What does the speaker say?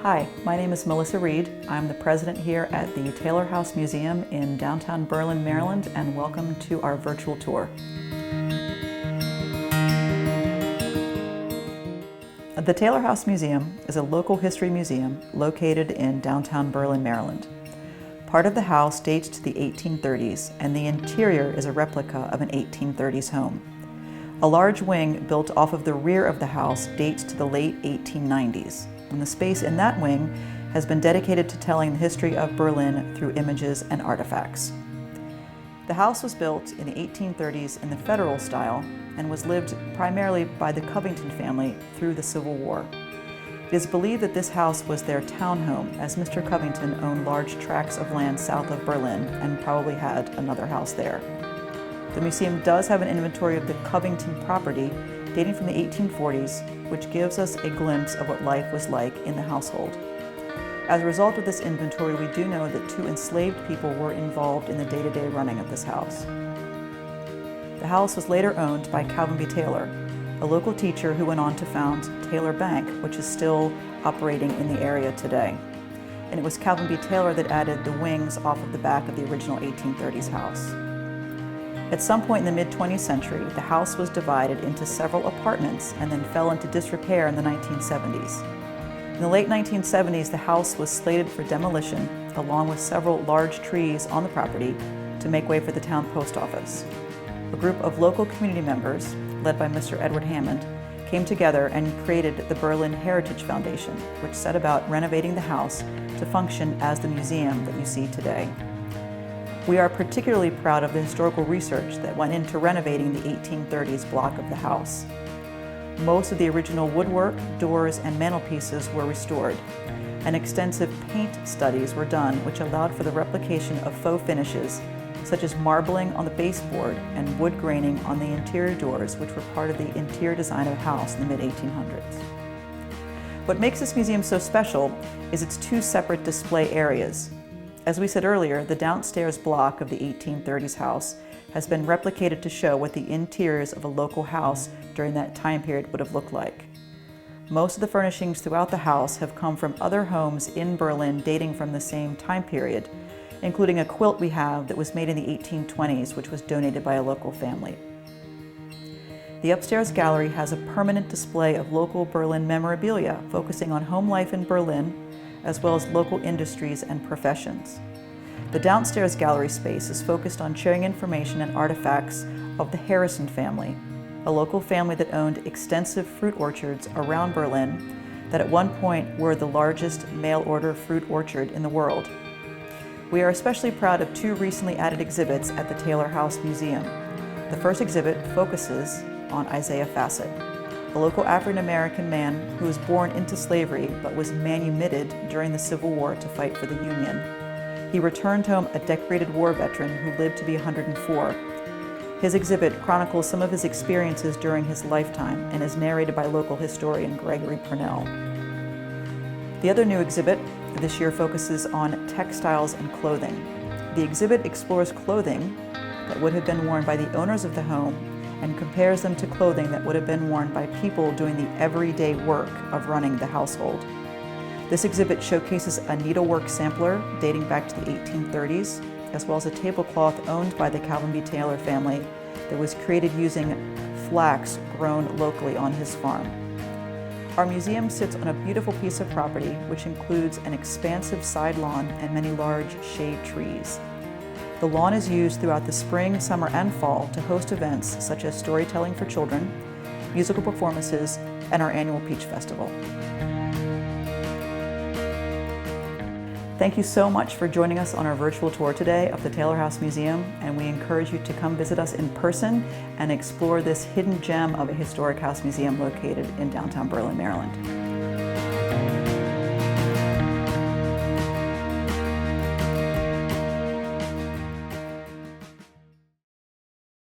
Hi, my name is Melissa Reed. I'm the president here at the Taylor House Museum in downtown Berlin, Maryland, and welcome to our virtual tour. The Taylor House Museum is a local history museum located in downtown Berlin, Maryland. Part of the house dates to the 1830s, and the interior is a replica of an 1830s home. A large wing built off of the rear of the house dates to the late 1890s, and the space in that wing has been dedicated to telling the history of Berlin through images and artifacts. The house was built in the 1830s in the Federal style and was lived primarily by the Covington family through the Civil War. It is believed that this house was their townhome, as Mr. Covington owned large tracts of land south of Berlin and probably had another house there. The museum does have an inventory of the Covington property dating from the 1840s, which gives us a glimpse of what life was like in the household. As a result of this inventory, we do know that 2 enslaved people were involved in the day-to-day running of this house. The house was later owned by Calvin B. Taylor, a local teacher who went on to found Taylor Bank, which is still operating in the area today. And it was Calvin B. Taylor that added the wings off of the back of the original 1830s house. At some point in the mid-20th century, the house was divided into several apartments and then fell into disrepair in the 1970s. In the late 1970s, the house was slated for demolition, along with several large trees on the property, to make way for the town post office. A group of local community members, led by Mr. Edward Hammond, came together and created the Berlin Heritage Foundation, which set about renovating the house to function as the museum that you see today. We are particularly proud of the historical research that went into renovating the 1830s block of the house. Most of the original woodwork, doors, and mantelpieces were restored, and extensive paint studies were done which allowed for the replication of faux finishes such as marbling on the baseboard and wood graining on the interior doors, which were part of the interior design of the house in the mid-1800s. What makes this museum so special is its 2 separate display areas. As we said earlier, the downstairs block of the 1830s house has been replicated to show what the interiors of a local house during that time period would have looked like. Most of the furnishings throughout the house have come from other homes in Berlin dating from the same time period, including a quilt we have that was made in the 1820s, which was donated by a local family. The upstairs gallery has a permanent display of local Berlin memorabilia focusing on home life in Berlin, as well as local industries and professions. The downstairs gallery space is focused on sharing information and artifacts of the Harrison family, a local family that owned extensive fruit orchards around Berlin that at one point were the largest mail-order fruit orchard in the world. We are especially proud of 2 recently added exhibits at the Taylor House Museum. The first exhibit focuses on Isaiah Fassett, a local African-American man who was born into slavery but was manumitted during the Civil War to fight for the Union. He returned home a decorated war veteran who lived to be 104. His exhibit chronicles some of his experiences during his lifetime and is narrated by local historian Gregory Purnell. The other new exhibit this year focuses on textiles and clothing. The exhibit explores clothing that would have been worn by the owners of the home and compares them to clothing that would have been worn by people doing the everyday work of running the household. This exhibit showcases a needlework sampler dating back to the 1830s, as well as a tablecloth owned by the Calvin B. Taylor family that was created using flax grown locally on his farm. Our museum sits on a beautiful piece of property which includes an expansive side lawn and many large shade trees. The lawn is used throughout the spring, summer, and fall to host events such as storytelling for children, musical performances, and our annual Peach Festival. Thank you so much for joining us on our virtual tour today of the Taylor House Museum, and we encourage you to come visit us in person and explore this hidden gem of a historic house museum located in downtown Berlin, Maryland.